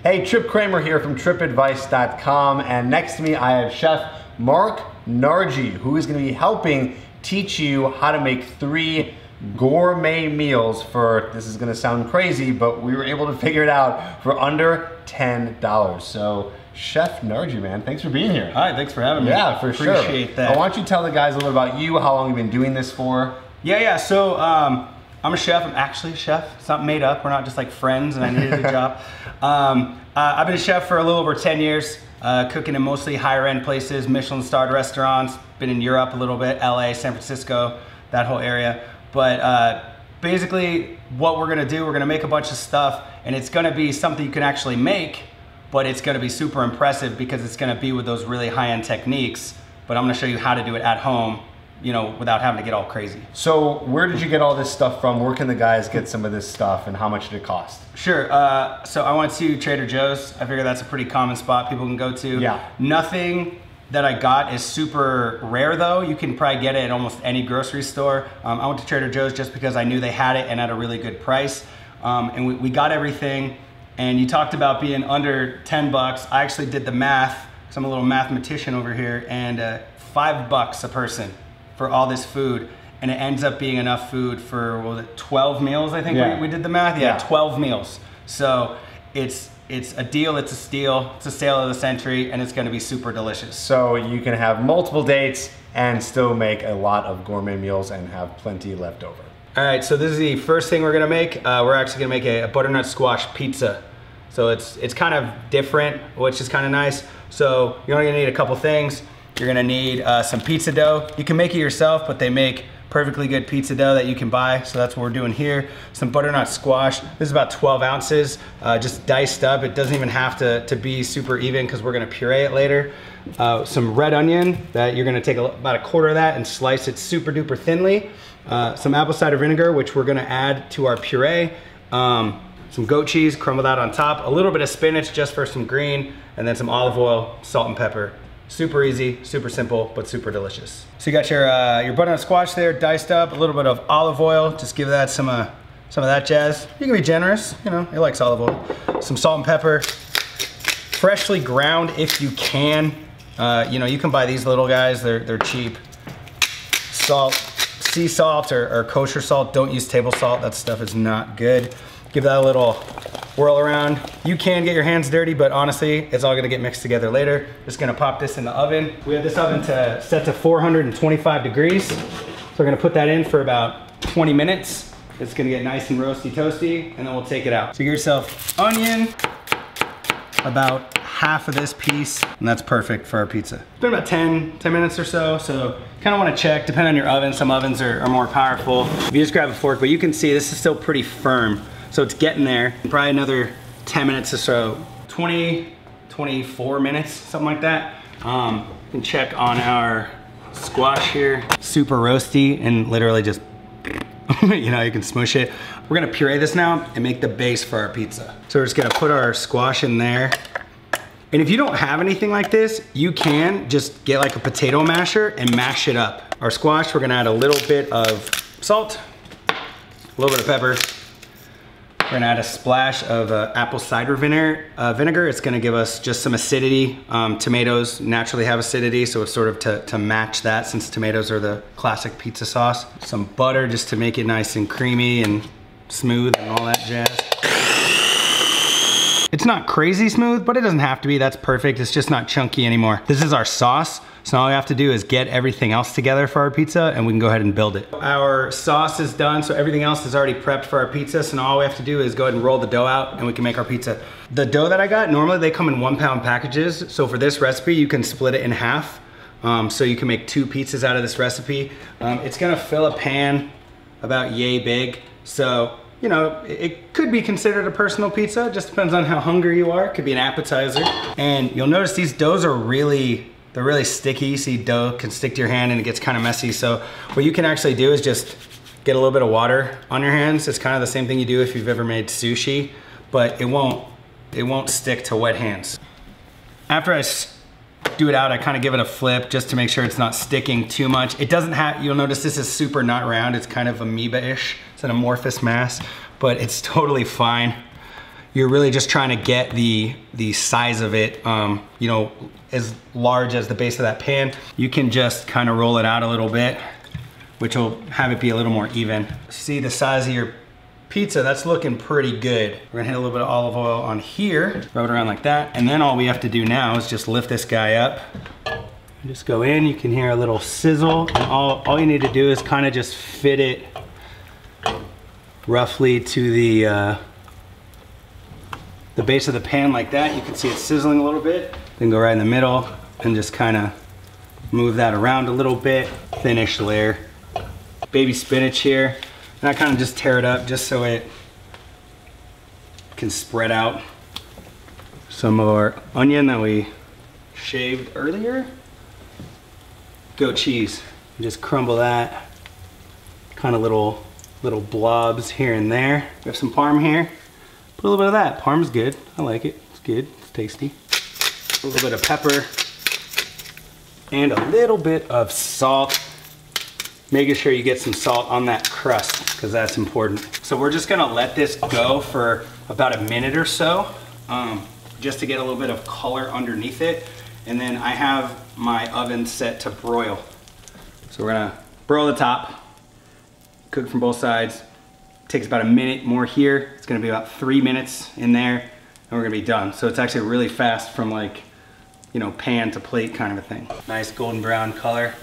Hey, Tripp Kramer here from trippadvice.com, and next to me I have Chef Mark Nargi, who is going to be helping teach you how to make 3 gourmet meals for, this is going to sound crazy, but we were able to figure it out for under $10. So Chef Nargi, man, thanks for being here. Hi, thanks for having me. Yeah, for sure. Appreciate that. I want you to tell the guys a little bit about you, how long you've been doing this for. Yeah, so I'm a chef. I'm actually a chef. It's not made up. We're not just like friends and I needed a job. I've been a chef for a little over 10 years, cooking in mostly higher end places, Michelin-starred restaurants, been in Europe a little bit, LA, San Francisco, that whole area. But basically what we're gonna do, we're gonna make a bunch of stuff and it's gonna be something you can actually make, but it's gonna be super impressive because it's gonna be with those really high-end techniques. But I'm gonna show you how to do it at home, you know, without having to get all crazy. So where did you get all this stuff from? Where can the guys get some of this stuff and how much did it cost? Sure, so I went to Trader Joe's. I figure that's a pretty common spot people can go to. Yeah. Nothing that I got is super rare though. You can probably get it at almost any grocery store. I went to Trader Joe's just because I knew they had it and at a really good price. And we got everything. And you talked about being under 10 bucks. I actually did the math, because I'm a little mathematician over here, and $5 a person for all this food. And it ends up being enough food for, what was it, 12 meals, I think we did the math? Yeah, 12 meals. So it's a deal, it's a steal, it's a sale of the century, and it's gonna be super delicious. So you can have multiple dates and still make a lot of gourmet meals and have plenty left over. All right, so this is the first thing we're gonna make. We're actually gonna make a butternut squash pizza. So it's kind of different, which is kind of nice. So you're only gonna need a couple things. You're gonna need some pizza dough. You can make it yourself, but they make perfectly good pizza dough that you can buy. So that's what we're doing here. Some butternut squash. This is about 12 ounces, just diced up. It doesn't even have to be super even because we're gonna puree it later. Some red onion that you're gonna take about a quarter of that and slice it super duper thinly. Some apple cider vinegar, which we're gonna add to our puree. Some goat cheese, crumble that on top. A little bit of spinach just for some green, and then some olive oil, salt and pepper. Super easy, super simple, but super delicious. So you got your butternut squash there, diced up, a little bit of olive oil, just give that some of that jazz. You can be generous, you know, it likes olive oil. Some salt and pepper, freshly ground if you can. You know, you can buy these little guys, they're cheap. Salt, sea salt or kosher salt, don't use table salt, that stuff is not good. Give that a little whirl around. You can get your hands dirty, but honestly, it's all gonna get mixed together later. Just gonna pop this in the oven. We have this oven set to 425 degrees. So we're gonna put that in for about 20 minutes. It's gonna get nice and roasty toasty, and then we'll take it out. So you get yourself onion, about half of this piece, and that's perfect for our pizza. It's been about 10 minutes or so, so kind of want to check, depending on your oven. Some ovens are more powerful. If you just grab a fork, but you can see this is still pretty firm. So it's getting there. Probably another 10 minutes or so. 20, 24 minutes, something like that. You can check on our squash here. Super roasty and literally just, you know, you can smush it. We're gonna puree this now and make the base for our pizza. So we're just gonna put our squash in there. And if you don't have anything like this, you can just get like a potato masher and mash it up. Our squash, we're gonna add a little bit of salt, a little bit of pepper. We're gonna add a splash of apple cider vinegar. It's gonna give us just some acidity. Tomatoes naturally have acidity, so it's sort of to match that, since tomatoes are the classic pizza sauce. Some butter just to make it nice and creamy and smooth and all that jazz. It's not crazy smooth, but it doesn't have to be. That's perfect. It's just not chunky anymore. This is our sauce. So all we have to do is get everything else together for our pizza and we can go ahead and build it. Our sauce is done, so everything else is already prepped for our pizza. So now all we have to do is go ahead and roll the dough out and we can make our pizza. The dough that I got, normally they come in 1-pound packages. So for this recipe, you can split it in half. So you can make 2 pizzas out of this recipe. It's gonna fill a pan about yay big. So, you know, it could be considered a personal pizza. It just depends on how hungry you are. It could be an appetizer. And you'll notice these doughs are they're really sticky. See, dough can stick to your hand and it gets kind of messy. So what you can actually do is just get a little bit of water on your hands. It's kind of the same thing you do if you've ever made sushi, but it won't stick to wet hands. After I do it out, I kind of give it a flip just to make sure it's not sticking too much. It doesn't have, you'll notice this is super not round. It's kind of amoeba-ish. It's an amorphous mass, but it's totally fine. you're really just trying to get the size of it, you know, as large as the base of that pan, you can just kind of roll it out a little bit, which will have it be a little more even. See the size of your pizza, that's looking pretty good. We're gonna hit a little bit of olive oil on here, rub it around like that, and then all we have to do now is just lift this guy up. Just go in, you can hear a little sizzle, and all you need to do is kind of just fit it roughly to the base of the pan like that. You can see it sizzling a little bit. Then go right in the middle and just kind of move that around a little bit, thinnish layer. Baby spinach here, and I kind of just tear it up just so it can spread out. Some of our onion that we shaved earlier. Goat cheese, just crumble that, kind of little blobs here and there. We have some parm here. Put a little bit of that. Parm's good. I like it. It's good. It's tasty. A little bit of pepper and a little bit of salt. Making sure you get some salt on that crust because that's important. So we're just gonna let this go for about a minute or so, just to get a little bit of color underneath it. And then I have my oven set to broil. So we're gonna broil the top, cook from both sides. Takes about a minute more here. It's gonna be about 3 minutes in there, and we're gonna be done. So it's actually really fast from, like, you know, pan to plate kind of a thing. Nice golden brown color.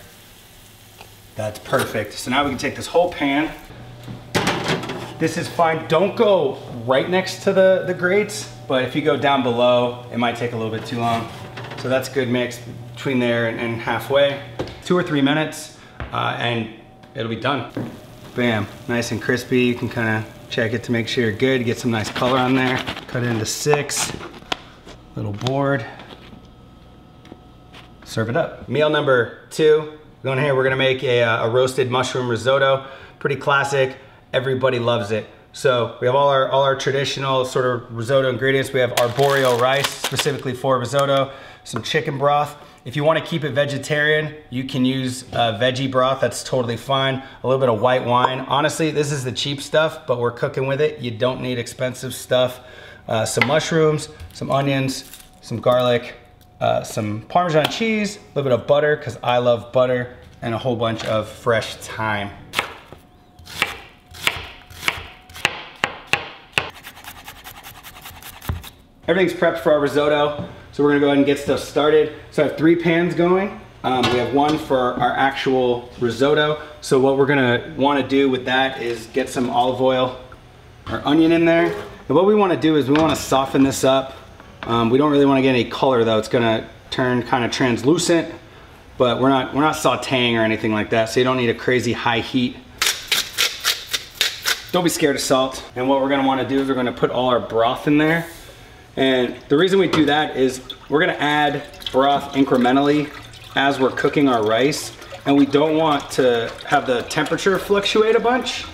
That's perfect. So now we can take this whole pan. This is fine. Don't go right next to the grates, but if you go down below, it might take a little bit too long. So that's a good mix between there and halfway. 2 or 3 minutes, and it'll be done. Bam, nice and crispy. You can kind of check it to make sure you're good. Get some nice color on there. Cut it into 6, little board. Serve it up. Meal number 2. Going here, we're gonna make a roasted mushroom risotto. Pretty classic, everybody loves it. So we have all our traditional sort of risotto ingredients. We have arborio rice, specifically for risotto, some chicken broth. If you want to keep it vegetarian, you can use veggie broth, that's totally fine. A little bit of white wine. Honestly, this is the cheap stuff, but we're cooking with it. You don't need expensive stuff. Some mushrooms, some onions, some garlic, some Parmesan cheese, a little bit of butter, because I love butter, and a whole bunch of fresh thyme. Everything's prepped for our risotto, so we're gonna go ahead and get stuff started. So I have 3 pans going. We have one for our actual risotto. So what we're gonna wanna do with that is get some olive oil, our onion in there. And what we wanna do is we wanna soften this up. We don't really wanna get any color though. It's gonna turn kind of translucent, but we're not sauteing or anything like that, so you don't need a crazy high heat. Don't be scared of salt. And what we're gonna wanna do is we're gonna put all our broth in there. And the reason we do that is we're gonna add broth incrementally as we're cooking our rice, and we don't want to have the temperature fluctuate a bunch.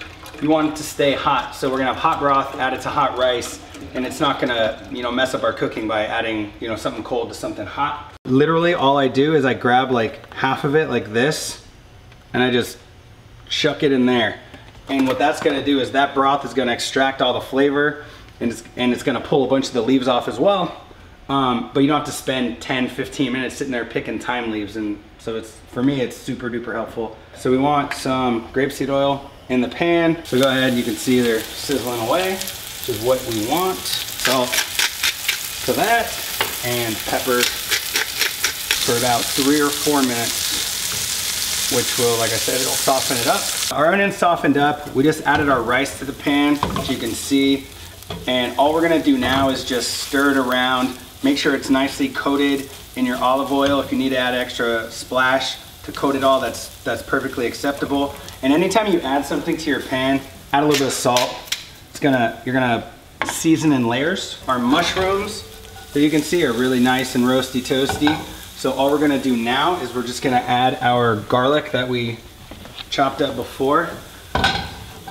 You want it to stay hot. So we're gonna have hot broth added to hot rice, and it's not gonna, you know, mess up our cooking by adding, you know, something cold to something hot. Literally all I do is I grab like half of it like this, and I just chuck it in there. And what that's gonna do is that broth is gonna extract all the flavor, and it's gonna pull a bunch of the leaves off as well. But you don't have to spend 10, 15 minutes sitting there picking thyme leaves. And so for me, it's super duper helpful. So we want some grapeseed oil in the pan. So go ahead, you can see they're sizzling away, which is what we want. Salt to that, and pepper for about 3 or 4 minutes, which will, like I said, it'll soften it up. Our onion's softened up. We just added our rice to the pan, which you can see. And all we're gonna do now is just stir it around, make sure it's nicely coated in your olive oil. If you need to add extra splash to coat it all, that's perfectly acceptable. And anytime you add something to your pan, add a little bit of salt. You're gonna season in layers. Our mushrooms, that you can see, are really nice and roasty toasty. So all we're gonna do now is we're just gonna add our garlic that we chopped up before.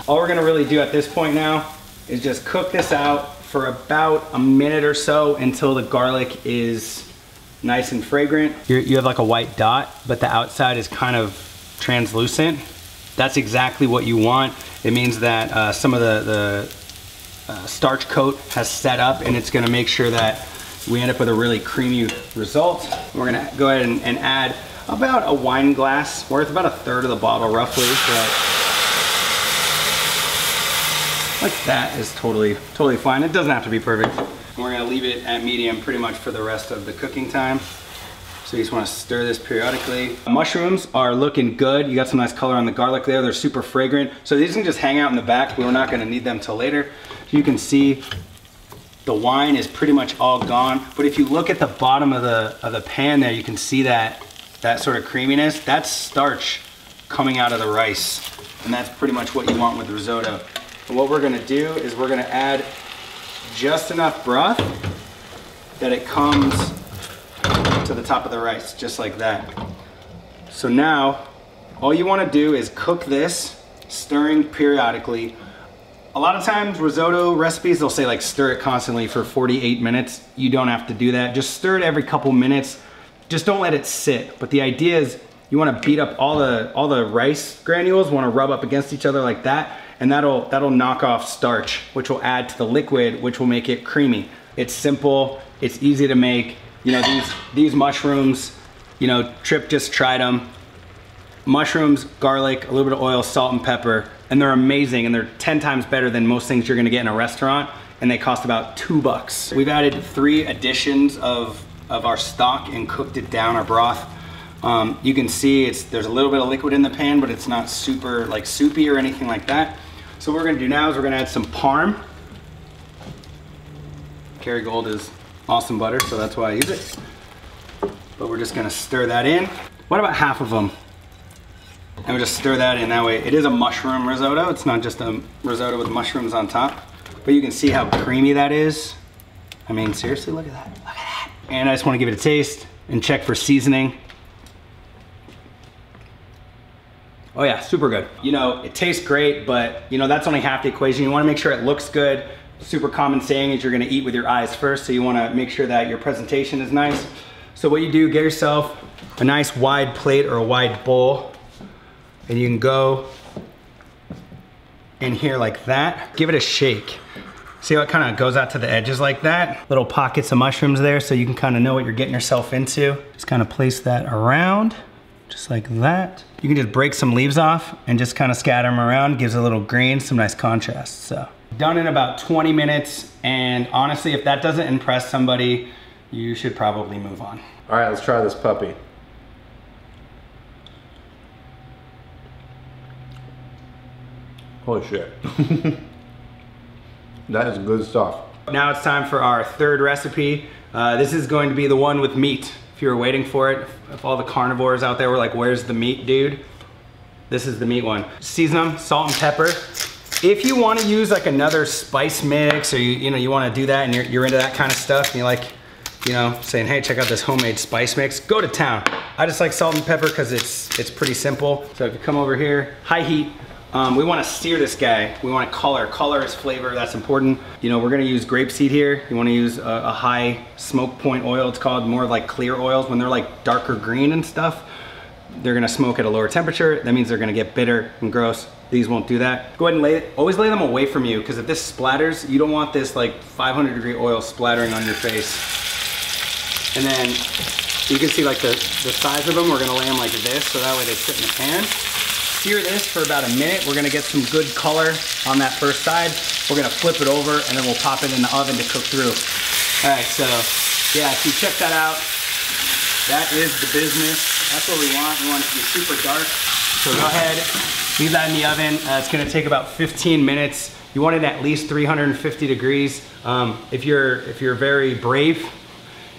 All we're gonna really do at this point now is just cook this out for about a minute or so until the garlic is nice and fragrant. You have like a white dot, but the outside is kind of translucent. That's exactly what you want. It means that some of the starch coat has set up, and it's gonna make sure that we end up with a really creamy result. We're gonna go ahead and add about a wine glass worth, about a third of the bottle roughly. So like that is totally fine. It doesn't have to be perfect. And we're gonna leave it at medium pretty much for the rest of the cooking time. So you just wanna stir this periodically. Mushrooms are looking good. You got some nice color on the garlic there. They're super fragrant. So these can just hang out in the back. We're not gonna need them till later. You can see the wine is pretty much all gone. But if you look at the bottom of the pan there, you can see that sort of creaminess. That's starch coming out of the rice. And that's pretty much what you want with risotto. And what we're gonna do is we're gonna add just enough broth that it comes to the top of the rice, just like that. So now, all you wanna do is cook this, stirring periodically. A lot of times risotto recipes, they'll say like stir it constantly for 48 minutes. You don't have to do that. Just stir it every couple minutes. Just don't let it sit. But the idea is you wanna beat up all the rice granules, wanna rub up against each other like that, and that'll knock off starch, which will add to the liquid, which will make it creamy. It's simple, it's easy to make. You know, these mushrooms, you know, Tripp just tried them. Mushrooms, garlic, a little bit of oil, salt and pepper, and they're amazing, and they're 10 times better than most things you're gonna get in a restaurant, and they cost about $2. We've added 3 additions of our stock and cooked it down, our broth. You can see there's a little bit of liquid in the pan, but it's not super like soupy or anything like that. So what we're gonna do now is we're gonna add some parm. Kerrygold is awesome butter, so that's why I use it. But we're just gonna stir that in. What about half of them? And we just stir that in that way. It is a mushroom risotto. It's not just a risotto with mushrooms on top. But you can see how creamy that is. I mean, seriously, look at that. Look at that. And I just wanna give it a taste and check for seasoning. Oh yeah, super good. You know, it tastes great, but you know, that's only half the equation. You wanna make sure it looks good. Super common saying is you're gonna eat with your eyes first, so you wanna make sure that your presentation is nice. So what you do, get yourself a nice wide plate or a wide bowl, and you can go in here like that. Give it a shake. See how it kind of goes out to the edges like that? Little pockets of mushrooms there, so you can kind of know what you're getting yourself into. Just kind of place that around, just like that. You can just break some leaves off and just kind of scatter them around. Gives a little green, some nice contrast, so. Done in about 20 minutes, and honestly, if that doesn't impress somebody, you should probably move on. All right, let's try this puppy. Holy shit. That is good stuff. Now it's time for our third recipe. This is going to be the one with meat. If you were waiting for it, if all the carnivores out there were like, where's the meat, dude? This is the meat one. Season them, salt and pepper. If you want to use like another spice mix, or you want to do that and you're into that kind of stuff, and you like, you know, saying, hey, check out this homemade spice mix, go to town. I just like salt and pepper because it's pretty simple. So if you come over here, high heat, we want to sear this guy. We want to color. Color is flavor, that's important. You know, we're going to use grapeseed here. You want to use a high smoke point oil. It's called more like clear oils. When they're like darker green and stuff, they're going to smoke at a lower temperature. That means they're going to get bitter and gross. These won't do that. Go ahead and always lay them away from you, because if this splatters, you don't want this like 500-degree oil splattering on your face. And then you can see like the size of them. We're going to lay them like this, so that way they sit in the pan. Sear this for about a minute. We're gonna get some good color on that first side. We're gonna flip it over, and then we'll pop it in the oven to cook through. All right, so yeah, if you check that out, that is the business. That's what we want. We want it to be super dark. So go ahead, leave that in the oven. It's gonna take about 15 minutes. You want it at least 350 degrees. If you're very brave,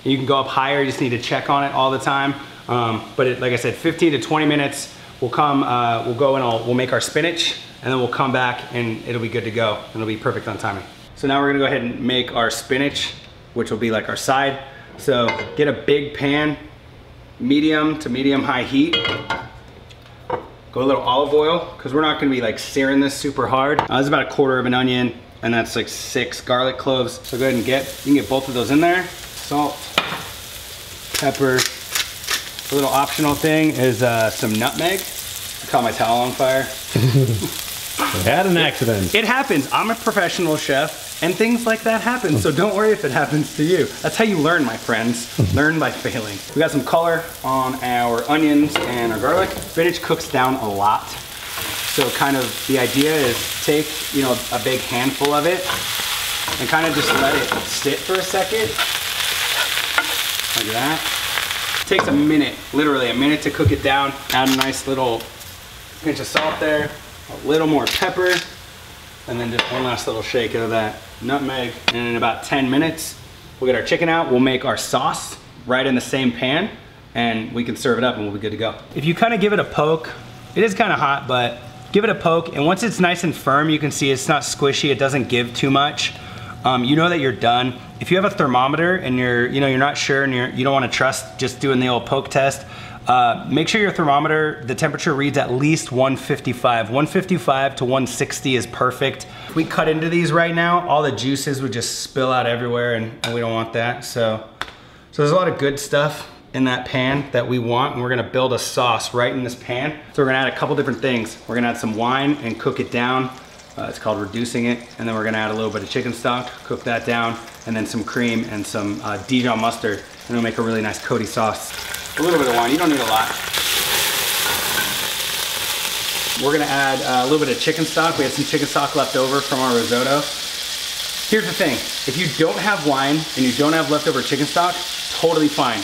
you can go up higher. You just need to check on it all the time. But like I said, 15 to 20 minutes. We'll go and we'll make our spinach, and then we'll come back and it'll be good to go. It'll be perfect on timing. So now we're gonna go ahead and make our spinach, which will be like our side. So get a big pan, medium to medium high heat. Go a little olive oil, because we're not gonna be like searing this super hard. This is about a quarter of an onion, and that's like 6 garlic cloves. So go ahead and you can get both of those in there. Salt, pepper. A little optional thing is some nutmeg. I caught my towel on fire. We had an accident. It happens. I'm a professional chef. And things like that happen, so don't worry if it happens to you. That's how you learn, my friends. Learn by failing. We got some color on our onions and our garlic. Spinach cooks down a lot. So kind of the idea is take, you know, a big handful of it and kind of just let it sit for a second. Like that. It takes a minute, literally a minute to cook it down. Add a nice little pinch of salt there, a little more pepper, and then just one last little shake of that nutmeg. And in about 10 minutes, we'll get our chicken out. We'll make our sauce right in the same pan, and we can serve it up and we'll be good to go. If you kind of give it a poke, it is kind of hot, but give it a poke, and once it's nice and firm, you can see it's not squishy, it doesn't give too much. You know that you're done. If you have a thermometer and you're not sure and you don't want to trust just doing the old poke test, make sure your thermometer, the temperature reads at least 155. 155 to 160 is perfect. If we cut into these right now, all the juices would just spill out everywhere, and we don't want that. So there's a lot of good stuff in that pan that we want, and we're gonna build a sauce right in this pan. So we're gonna add a couple different things. We're gonna add some wine and cook it down. It's called reducing it. And then we're gonna add a little bit of chicken stock, cook that down, and then some cream and some Dijon mustard, and it'll make a really nice coaty sauce. A little bit of wine, you don't need a lot. We're gonna add a little bit of chicken stock. We have some chicken stock left over from our risotto. Here's the thing, if you don't have wine and you don't have leftover chicken stock, totally fine.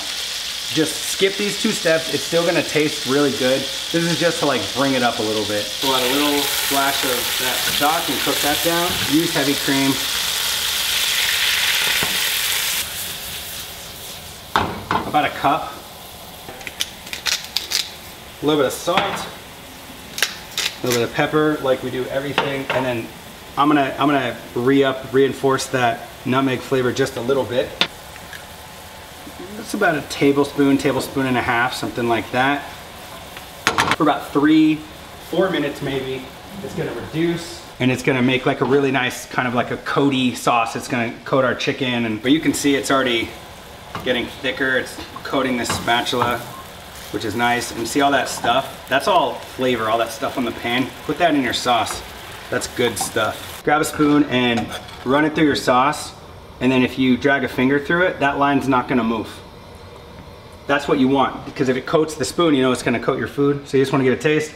Just skip these two steps, it's still gonna taste really good. This is just to like bring it up a little bit. We'll add a little splash of that stock and cook that down. Use heavy cream. About a cup. A little bit of salt, a little bit of pepper, like we do everything, and then I'm gonna reinforce that nutmeg flavor just a little bit. It's about a tablespoon and a half, something like that. For about 3-4 minutes maybe, it's gonna reduce, and it's gonna make like a really nice kind of like a coaty sauce. It's gonna coat our chicken, but you can see it's already getting thicker. It's coating this spatula, which is nice. And see all that stuff? That's all flavor, all that stuff on the pan. Put that in your sauce. That's good stuff. Grab a spoon and run it through your sauce. And then if you drag a finger through it, that line's not gonna move. That's what you want, because if it coats the spoon, you know it's gonna coat your food. So you just wanna get a taste.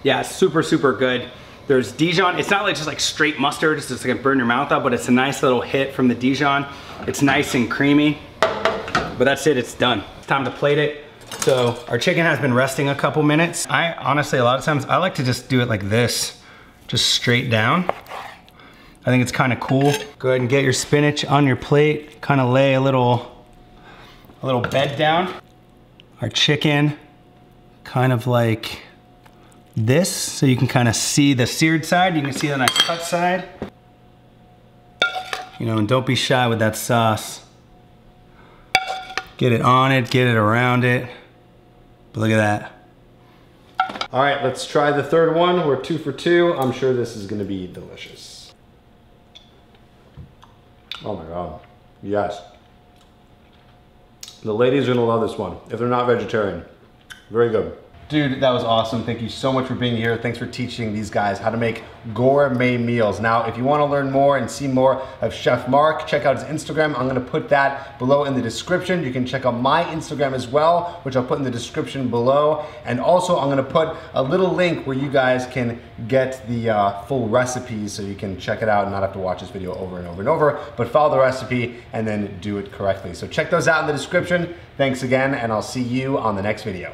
Yeah, it's super, super good. There's Dijon. It's not like just like straight mustard, it's just gonna burn your mouth out, but it's a nice little hit from the Dijon. It's nice and creamy. But that's it, it's done. It's time to plate it. So our chicken has been resting a couple minutes. I honestly, a lot of times, I like to just do it like this, just straight down. I think it's kind of cool. Go ahead and get your spinach on your plate. Kind of lay a little bed down. Our chicken, kind of like this, so you can kind of see the seared side. You can see the nice cut side. You know, and don't be shy with that sauce. Get it on it, get it around it. But look at that. All right, let's try the third one. We're 2 for 2. I'm sure this is gonna be delicious. Oh my God, yes. The ladies are gonna love this one, if they're not vegetarian. Very good. Dude, that was awesome. Thank you so much for being here. Thanks for teaching these guys how to make gourmet meals. Now, if you want to learn more and see more of Chef Mark, check out his Instagram. I'm going to put that below in the description. You can check out my Instagram as well, which I'll put in the description below. And also, I'm going to put a little link where you guys can get the full recipes so you can check it out and not have to watch this video over and over and over, but follow the recipe and then do it correctly. So check those out in the description. Thanks again, and I'll see you on the next video.